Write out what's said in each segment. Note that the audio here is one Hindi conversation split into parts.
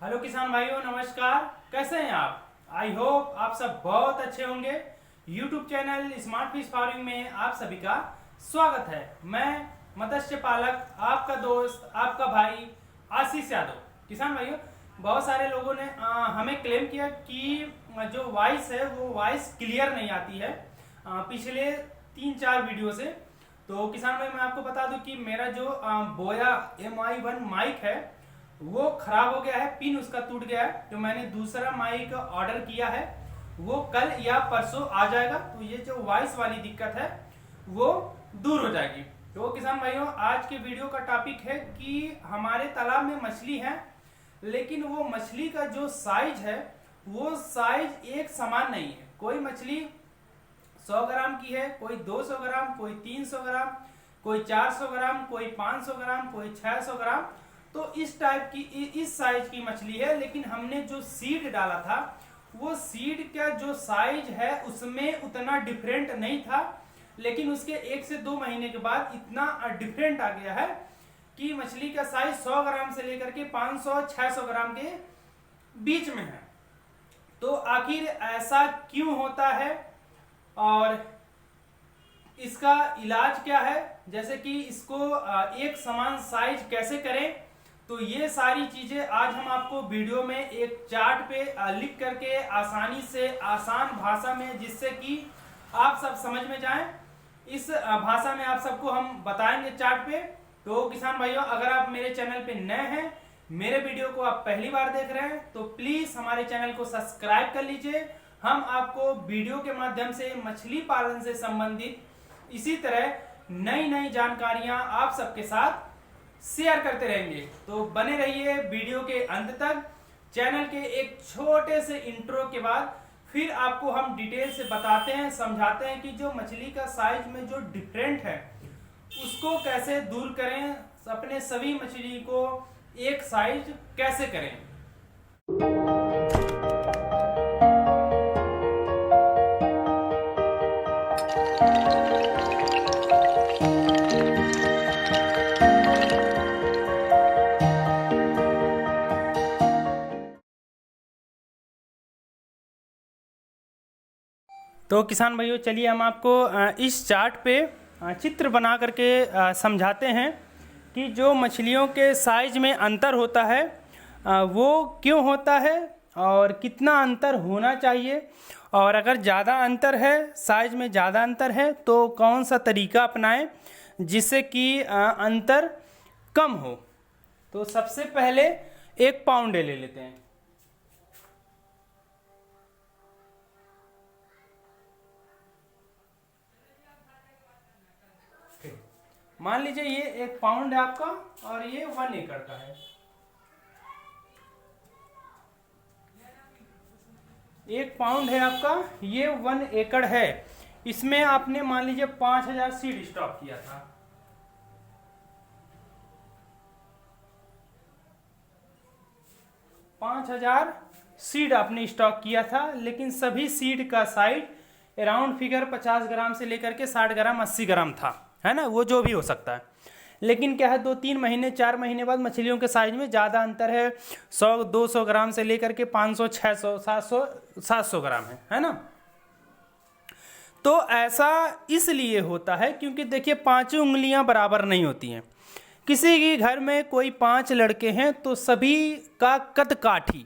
हेलो किसान भाइयों, नमस्कार। कैसे हैं आप? आई होप आप सब बहुत अच्छे होंगे। YouTube channel smart fish farming में आप सभी का स्वागत है। मैं मत्स्य पालक, आपका दोस्त, आपका भाई आशीष यादव। किसान भाइयों, बहुत सारे लोगों ने हमें क्लेम किया कि जो वॉइस है वो वॉइस क्लियर नहीं आती है पिछले 3-4 वीडियो से। तो किसान भाई, मैं आपको बता दूं कि मेरा जो बोया MI1 माइक है वो खराब हो गया है, पिन उसका टूट गया है। तो मैंने दूसरा माइक ऑर्डर किया है, वो कल या परसों आ जाएगा। तो ये जो वॉइस वाली दिक्कत है वो दूर हो जाएगी। तो किसान भाइयों, आज के वीडियो का टॉपिक है कि हमारे तालाब में मछली है, लेकिन वो मछली का जो साइज है वो साइज एक समान नहीं है। कोई मछली 100 ग्राम की है, कोई 200 ग्राम, कोई 300 ग्राम, कोई 400 ग्राम, कोई 500 ग्राम, कोई 600 ग्राम। तो इस टाइप की, इस साइज की मछली है। लेकिन हमने जो सीड डाला था वो सीड का जो साइज है उसमें उतना डिफरेंट नहीं था, लेकिन उसके 1 से 2 महीने के बाद इतना डिफरेंट आ गया है कि मछली का साइज 100 ग्राम से लेकर के 500-600 ग्राम के बीच में है। तो आखिर ऐसा क्यों होता है और इसका इलाज क्या है, जैसे कि इसको एक समान साइज कैसे करें, तो ये सारी चीजें आज हम आपको वीडियो में एक चार्ट पे लिख करके आसानी से, आसान भाषा में, जिससे कि आप सब समझ में जाएं, इस भाषा में आप सबको हम बताएंगे चार्ट पे। तो किसान भाइयों, अगर आप मेरे चैनल पे नए हैं, मेरे वीडियो को आप पहली बार देख रहे हैं, तो प्लीज हमारे चैनल को सब्सक्राइब कर लीजिए। हम आपको वीडियो के माध्यम से मछली पालन से संबंधित इसी तरह नई नई जानकारियां आप सबके साथ शेयर करते रहेंगे। तो बने रहिए वीडियो के अंत तक। चैनल के एक छोटे से इंट्रो के बाद फिर आपको हम डिटेल से बताते हैं, समझाते हैं कि जो मछली का साइज में जो डिफरेंट है उसको कैसे दूर करें, अपने सभी मछली को एक साइज कैसे करें। तो किसान भाइयों, चलिए हम आपको इस चार्ट पे चित्र बना करके समझाते हैं कि जो मछलियों के साइज में अंतर होता है वो क्यों होता है और कितना अंतर होना चाहिए, और अगर ज़्यादा अंतर है, साइज में ज़्यादा अंतर है, तो कौन सा तरीका अपनाएं जिससे कि अंतर कम हो। तो सबसे पहले 1 पाउंड ले लेते हैं। मान लीजिए ये 1 पाउंड है आपका और ये 1 एकड़ का है। 1 पाउंड है आपका, ये 1 एकड़ है। इसमें आपने मान लीजिए 5000 सीड स्टॉक किया था। पांच हजार सीड आपने स्टॉक किया था, लेकिन सभी सीड का साइज अराउंड फिगर 50 ग्राम से लेकर के 60 ग्राम 80 ग्राम था, है ना, वो जो भी हो सकता है। लेकिन क्या है, 2-3 महीने 4 महीने बाद मछलियों के साइज में ज़्यादा अंतर है। 100-200 ग्राम से लेकर के 500, 600, 700 ग्राम है ना। तो ऐसा इसलिए होता है क्योंकि देखिए, 5 उंगलियां बराबर नहीं होती हैं। किसी के घर में कोई 5 लड़के हैं तो सभी का कद काठी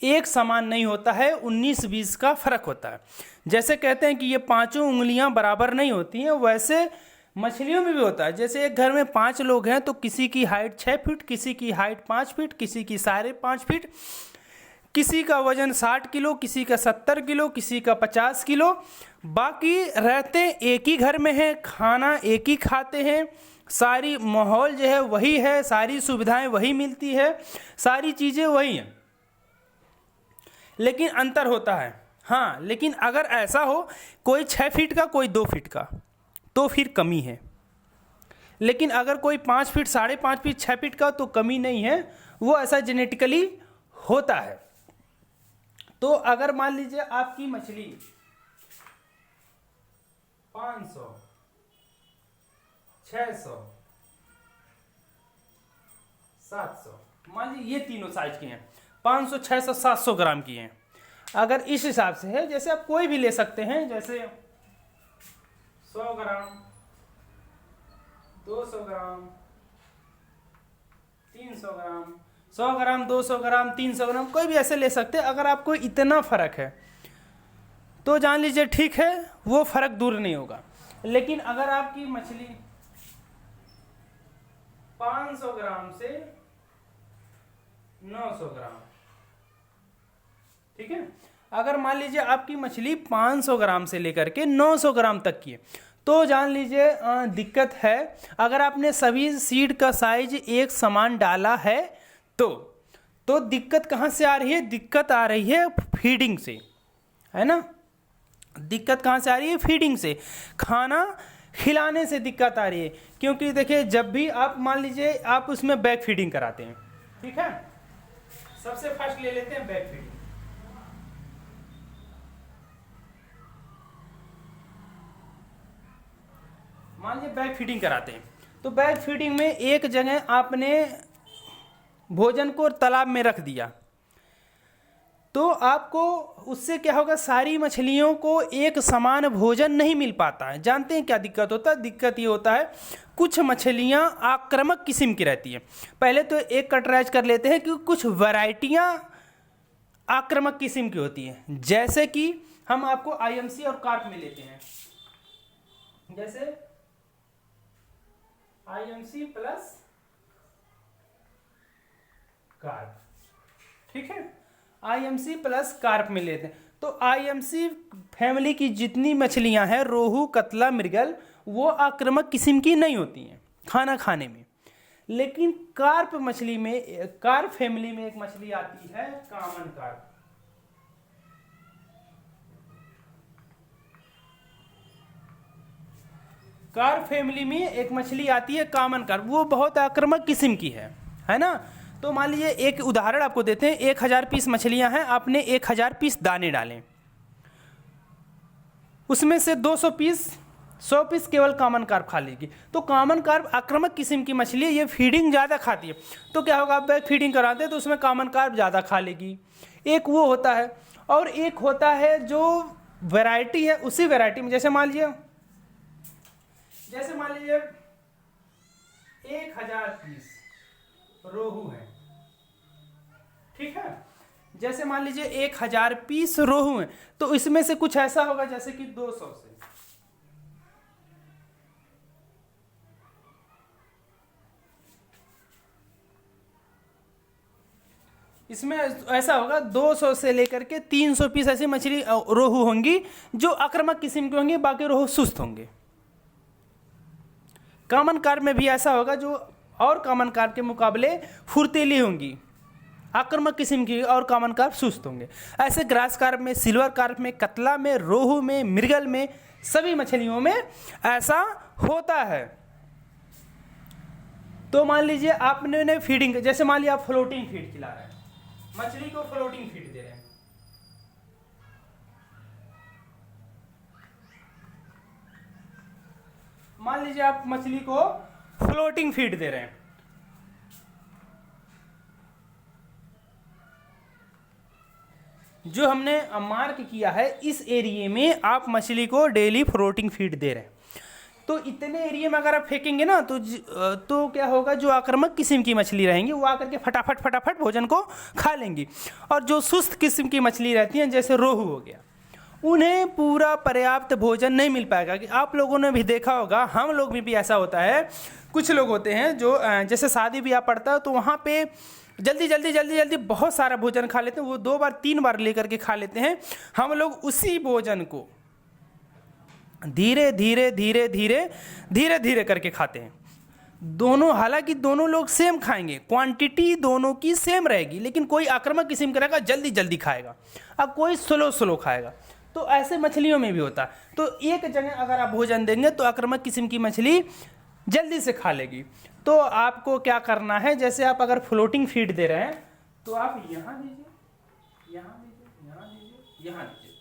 एक समान नहीं होता है, 19-20 का फर्क होता है। जैसे कहते हैं कि ये 5 उंगलियां बराबर नहीं होती हैं, वैसे मछलियों में भी होता है। जैसे एक घर में 5 लोग हैं तो किसी की हाइट 6 फीट, किसी की हाइट 5 फीट, किसी की 5.5 फीट, किसी का वजन 60 किलो, किसी का 70 किलो, किसी का 50 किलो। बाकी रहते एक ही घर में है, खाना एक ही खाते हैं, सारी माहौल जो है वही है, सारी सुविधाएं वही मिलती है, सारी चीज़ें वही हैं, लेकिन अंतर होता है। हाँ, लेकिन अगर ऐसा हो कोई 6 फीट का, कोई 2 फीट का, तो फिर कमी है। लेकिन अगर कोई 5 फीट, 5.5 फीट, 6 फीट का, तो कमी नहीं है, वो ऐसा जेनेटिकली होता है। तो अगर मान लीजिए आपकी मछली 500, 600, 700, मान लीजिए ये तीनों साइज के हैं, 500, 600, 700 ग्राम की हैं। अगर इस हिसाब से है, जैसे आप कोई भी ले सकते हैं, जैसे 100 ग्राम, 200 ग्राम, 300 ग्राम, 100 ग्राम, 200 ग्राम, 300 ग्राम, कोई भी ऐसे ले सकते हैं। अगर आपको इतना फर्क है तो जान लीजिए ठीक है, वो फर्क दूर नहीं होगा। लेकिन अगर आपकी मछली 500 ग्राम से 900 ग्राम, ठीक है, अगर मान लीजिए आपकी मछली 500 ग्राम से लेकर के 900 ग्राम तक की है, तो जान लीजिए दिक्कत है। अगर आपने सभी सीड का साइज एक समान डाला है तो दिक्कत कहाँ से आ रही है? दिक्कत आ रही है फीडिंग से, है ना। दिक्कत कहाँ से आ रही है? फीडिंग से, खाना खिलाने से दिक्कत आ रही है। क्योंकि देखिए, जब भी आप मान लीजिए आप उसमें बैक फीडिंग कराते हैं, ठीक है, सबसे फर्स्ट ले लेते हैं बैक फीडिंग। मान लीजिए बैक फीडिंग कराते हैं, तो बैक फीडिंग में एक जगह आपने भोजन को तालाब में रख दिया, तो आपको उससे क्या होगा? सारी मछलियों को एक समान भोजन नहीं मिल पाता है। जानते हैं क्या दिक्कत होता है? दिक्कत ये होता है, कुछ मछलियां आक्रामक किस्म की रहती हैं। पहले तो एक कटराइज कर लेते हैं कि कुछ वैरायटियां आक्रामक किस्म की होती हैं। जैसे कि हम आपको आईएमसी और कार्प में लेते हैं, जैसे आईएमसी प्लस कार्प, ठीक है, आईएमसी प्लस कार्प में लेते हैं। तो आईएमसी फैमिली की जितनी मछलियां हैं, रोहू, कतला, मृगल, वो आक्रामक किस्म की नहीं होती हैं खाना खाने में। लेकिन कार्प मछली में, कार्प फैमिली में एक मछली आती है कॉमन कार्प। कार्प फैमिली में एक मछली आती है कॉमन कार्प, वो बहुत आक्रामक किस्म की है ना। तो मान लीजिए एक उदाहरण आपको देते हैं, 1000 पीस मछलियां हैं, आपने 1000 पीस दाने डालें, उसमें से 200 पीस, 100 पीस केवल कॉमन कार्प खा लेगी। तो कॉमन कार्प आक्रामक किस्म की मछली है, ये फीडिंग ज़्यादा खाती है। तो क्या होगा? आप बैक फीडिंग कराते हैं तो उसमें कॉमन कार्प ज़्यादा खा लेगी। एक वो होता है, और एक होता है जो वैरायटी है, उसी वैरायटी में जैसे मान लीजिए 1000 पीस रोहू है, ठीक है, जैसे मान लीजिए 1000 पीस रोहू है, तो इसमें से कुछ ऐसा होगा जैसे कि 200 से, इसमें ऐसा होगा 200 से लेकर के 300 पीस ऐसी मछली रोहू होंगी जो आक्रामक किस्म की होंगी, बाकी रोहू सुस्त होंगे। कॉमन कार्प में भी ऐसा होगा, जो और कॉमन कार्प के मुकाबले फुर्तीली होंगी, आक्रामक किस्म की, और कॉमन कार्प सुस्त होंगे। ऐसे ग्रास कार्प में, सिल्वर कार्प में, कतला में, रोहू में, मृगल में, सभी मछलियों में ऐसा होता है। तो मान लीजिए आपने फीडिंग, जैसे मान लीजिए आप फ्लोटिंग फीड खिला रहे हैं, मछली को फ्लोटिंग फीड दे रहे हैं, मान लीजिए आप मछली को फ्लोटिंग फीड दे रहे हैं, जो हमने मार्क किया है इस एरिया में आप मछली को डेली फ्लोटिंग फीड दे रहे हैं। तो इतने एरिया में अगर आप फेंकेंगे ना, तो क्या होगा? जो आक्रामक किस्म की मछली रहेंगी वो आकर के फटाफट भोजन को खा लेंगी, और जो सुस्त किस्म की मछली रहती हैं, जैसे रोहू हो गया, उन्हें पूरा पर्याप्त भोजन नहीं मिल पाएगा। कि आप लोगों ने भी देखा होगा, हम लोग में भी ऐसा होता है, कुछ लोग होते हैं जो जैसे शादी ब्याह पड़ता है तो वहाँ पे जल्दी बहुत सारा भोजन खा लेते हैं, वो 2 बार 3 बार लेकर के खा लेते हैं। हम लोग उसी भोजन को धीरे धीरे करके खाते हैं। दोनों, हालांकि दोनों लोग सेम खाएंगे, क्वांटिटी दोनों की सेम रहेगी, लेकिन कोई आक्रामक किस्म का रहेगा, जल्दी खाएगा, अब कोई स्लो खाएगा। तो ऐसे मछलियों में भी होता है। तो एक जगह अगर आप भोजन देंगे तो आक्रामक किस्म की मछली जल्दी से खा लेगी। तो आपको क्या करना है, जैसे आप अगर फ्लोटिंग फीड दे रहे हैं तो आप यहाँ दीजिए, यहाँ दीजिए।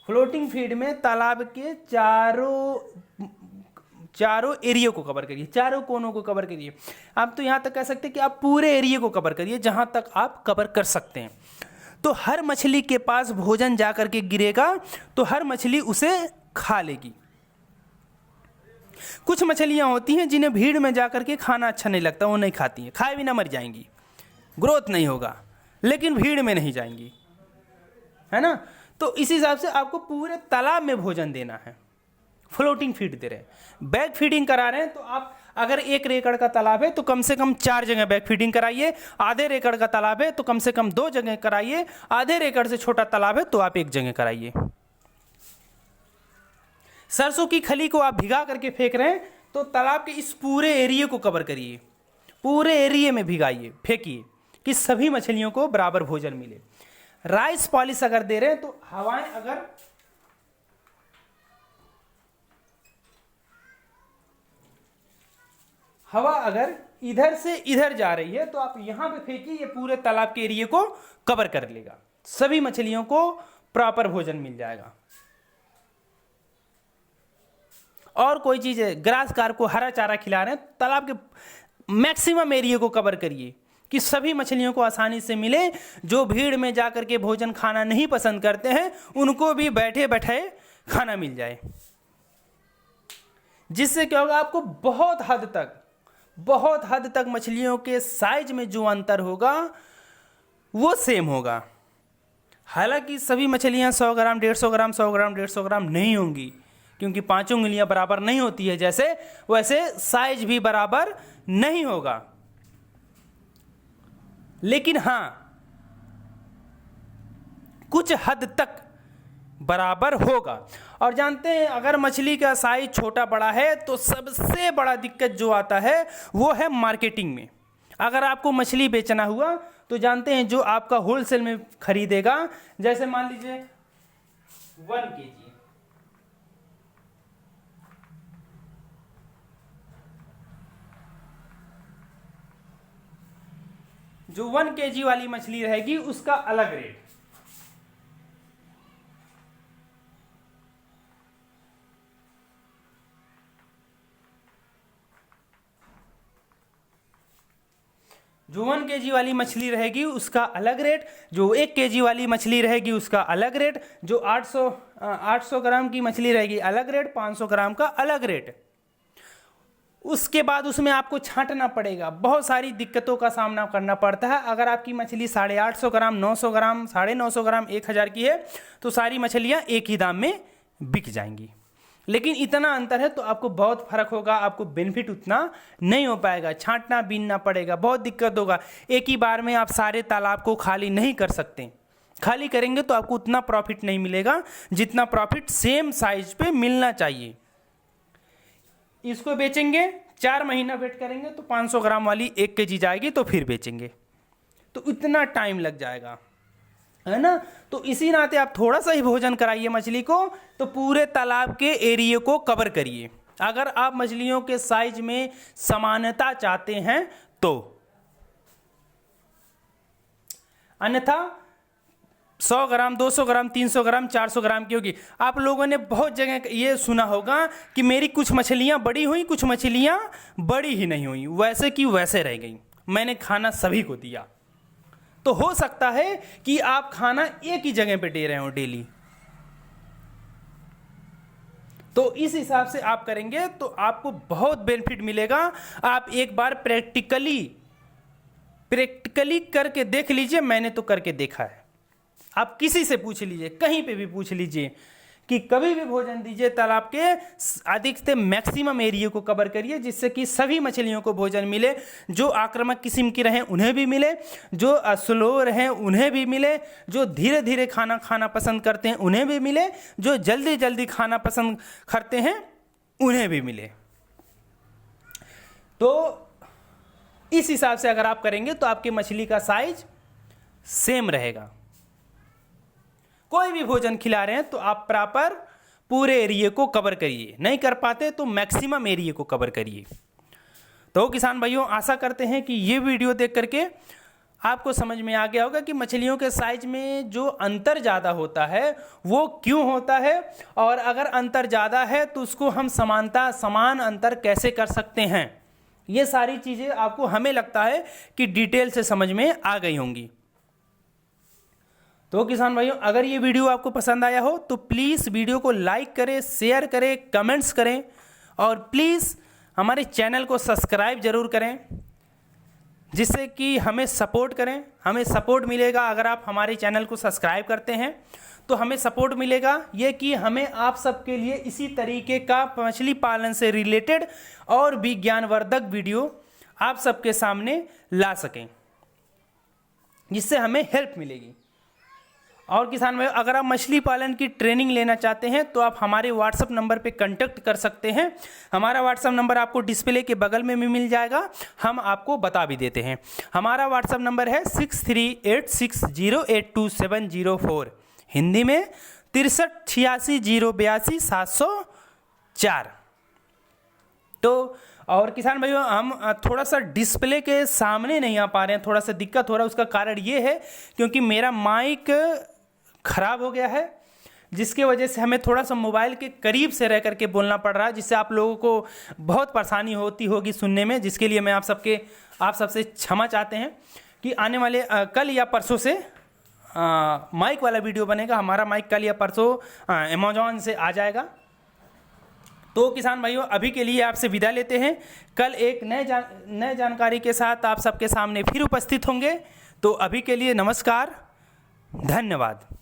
फ्लोटिंग फीड में तालाब के चारों चारों एरिया को कवर करिए, चारों कोनों को कवर करिए। आप तो यहाँ तक कह सकते हैं कि आप पूरे एरिया को कवर करिए जहाँ तक आप कवर कर सकते हैं। तो हर मछली के पास भोजन जा कर के गिरेगा तो हर मछली उसे खा लेगी। कुछ मछलियाँ होती हैं जिन्हें भीड़ में जा कर के खाना अच्छा नहीं लगता, वो नहीं खाती हैं, खाए बिना मर जाएंगी, ग्रोथ नहीं होगा, लेकिन भीड़ में नहीं जाएंगी, है ना। तो इस हिसाब से आपको पूरे तालाब में भोजन देना है। फ्लोटिंग फीड दे रहे हैं, बैग फीडिंग करा रहे हैं, तो आप अगर 1 एकड़ का तालाब है तो कम से कम 4 जगह बैग फीडिंग कराइए। आधे एकड़ का तालाब है तो कम से कम 2 जगह कराइए। आधे एकड़ से छोटा तालाब है तो आप 1 जगह कराइए। सरसों की खली को आप भिगा करके फेंक रहे हैं तो तालाब के इस पूरे एरिया को कवर करिए, पूरे एरिया में भिगाइए, फेंकिए कि सभी मछलियों को बराबर भोजन मिले। राइस पॉलिश अगर दे रहे हैं तो हवा अगर इधर से इधर जा रही है तो आप यहां पे फेंकिए, ये पूरे तालाब के एरिया को कवर कर लेगा, सभी मछलियों को प्रॉपर भोजन मिल जाएगा। और कोई चीज है, ग्रास कार्प को हरा चारा खिला रहे हैं, तालाब के मैक्सिमम एरिया को कवर करिए कि सभी मछलियों को आसानी से मिले। जो भीड़ में जाकर के भोजन खाना नहीं पसंद करते हैं उनको भी बैठे बैठे खाना मिल जाए, जिससे क्या होगा, आपको बहुत हद तक मछलियों के साइज में जो अंतर होगा वो सेम होगा। हालांकि सभी मछलियां 100 ग्राम 150 ग्राम 100 ग्राम 150 ग्राम नहीं होंगी, क्योंकि पांचों उंगलियां बराबर नहीं होती है जैसे, वैसे साइज भी बराबर नहीं होगा। लेकिन हाँ, कुछ हद तक बराबर होगा। और जानते हैं, अगर मछली का साइज छोटा बड़ा है तो सबसे बड़ा दिक्कत जो आता है वो है मार्केटिंग में। अगर आपको मछली बेचना हुआ तो जानते हैं, जो आपका होलसेल में खरीदेगा, जैसे मान लीजिए 1 kg, जो 1 kg वाली मछली रहेगी उसका अलग रेट, जो 1 kg वाली मछली रहेगी उसका अलग रेट, जो 1 kg वाली मछली रहेगी उसका अलग रेट, जो 800 ग्राम की मछली रहेगी अलग रेट, 500 ग्राम का अलग रेट। उसके बाद उसमें आपको छांटना पड़ेगा, बहुत सारी दिक्कतों का सामना करना पड़ता है। अगर आपकी मछली 850 ग्राम 900 ग्राम 950 ग्राम 1000 की है तो सारी मछलियां एक ही दाम में बिक जाएंगी। लेकिन इतना अंतर है तो आपको बहुत फर्क होगा, आपको बेनिफिट उतना नहीं हो पाएगा, छांटना बीनना पड़ेगा, बहुत दिक्कत होगा। एक ही बार में आप सारे तालाब को खाली नहीं कर सकते, खाली करेंगे तो आपको उतना प्रॉफिट नहीं मिलेगा जितना प्रॉफिट सेम साइज पे मिलना चाहिए। इसको बेचेंगे, 4 महीना वेट करेंगे तो 500 ग्राम वाली 1 kg जाएगी तो फिर बेचेंगे, तो इतना टाइम लग जाएगा, है ना। तो इसी नाते आप थोड़ा सा ही भोजन कराइए मछली को, तो पूरे तालाब के एरिया को कवर करिए। अगर आप मछलियों के साइज में समानता चाहते हैं तो, अन्यथा 100 ग्राम 200 ग्राम 300 ग्राम 400 ग्राम की होगी। आप लोगों ने बहुत जगह ये सुना होगा कि मेरी कुछ मछलियां बड़ी हुई, कुछ मछलियां बड़ी ही नहीं हुई, वैसे की वैसे रह गई, मैंने खाना सभी को दिया। तो हो सकता है कि आप खाना एक ही जगह पे दे रहे हो डेली, तो इस हिसाब से आप करेंगे तो आपको बहुत बेनिफिट मिलेगा। आप एक बार प्रैक्टिकली करके देख लीजिए, मैंने तो करके देखा है। आप किसी से पूछ लीजिए, कहीं पे भी पूछ लीजिए कि कभी भी भोजन दीजिए, तालाब के अधिक से मैक्सिमम एरिया को कवर करिए, जिससे कि सभी मछलियों को भोजन मिले। जो आक्रामक किस्म की रहें उन्हें भी मिले, जो स्लो रहें उन्हें भी मिले, जो धीरे धीरे खाना पसंद करते हैं उन्हें भी मिले, जो जल्दी जल्दी खाना पसंद करते हैं उन्हें भी मिले। तो इस हिसाब से अगर आप करेंगे तो आपकी मछली का साइज सेम रहेगा। कोई भी भोजन खिला रहे हैं तो आप प्रॉपर पूरे एरिया को कवर करिए, नहीं कर पाते तो मैक्सिमम एरिया को कवर करिए। तो किसान भाइयों, आशा करते हैं कि ये वीडियो देख करके आपको समझ में आ गया होगा कि मछलियों के साइज में जो अंतर ज़्यादा होता है वो क्यों होता है, और अगर अंतर ज़्यादा है तो उसको हम समान अंतर कैसे कर सकते हैं। ये सारी चीज़ें आपको, हमें लगता है कि डिटेल से समझ में आ गई होंगी। तो किसान भाइयों, अगर ये वीडियो आपको पसंद आया हो तो प्लीज़ वीडियो को लाइक करें, शेयर करें, कमेंट्स करें, और प्लीज़ हमारे चैनल को सब्सक्राइब ज़रूर करें, जिससे कि हमें सपोर्ट करें। हमें सपोर्ट मिलेगा अगर आप हमारे चैनल को सब्सक्राइब करते हैं, तो हमें सपोर्ट मिलेगा ये कि हमें आप सबके लिए इसी तरीके का मछली पालन से रिलेटेड और भी ज्ञानवर्धक वीडियो आप सबके सामने ला सकें, जिससे हमें हेल्प मिलेगी। और किसान भाई, अगर आप मछली पालन की ट्रेनिंग लेना चाहते हैं तो आप हमारे व्हाट्सएप नंबर पे कांटेक्ट कर सकते हैं। हमारा व्हाट्सएप नंबर आपको डिस्प्ले के बगल में भी मिल जाएगा, हम आपको बता भी देते हैं। हमारा व्हाट्सएप नंबर है 6386082704, हिंदी में 6386082704। तो और किसान भाइयों, हम थोड़ा सा डिस्प्ले के सामने नहीं आ पा रहे हैं, थोड़ा सा दिक्कत हो रहा है। उसका कारण ये है क्योंकि मेरा माइक ख़राब हो गया है, जिसके वजह से हमें थोड़ा सा मोबाइल के करीब से रह करके बोलना पड़ रहा है, जिससे आप लोगों को बहुत परेशानी होती होगी सुनने में, जिसके लिए मैं आप सबसे क्षमा चाहते हैं कि आने वाले कल या परसों से माइक वाला वीडियो बनेगा। हमारा माइक कल या परसों अमेज़ॉन से आ जाएगा। तो किसान भाइयों, अभी के लिए आपसे विदा लेते हैं। कल एक नए जानकारी के साथ आप सबके सामने फिर उपस्थित होंगे। तो अभी के लिए नमस्कार, धन्यवाद।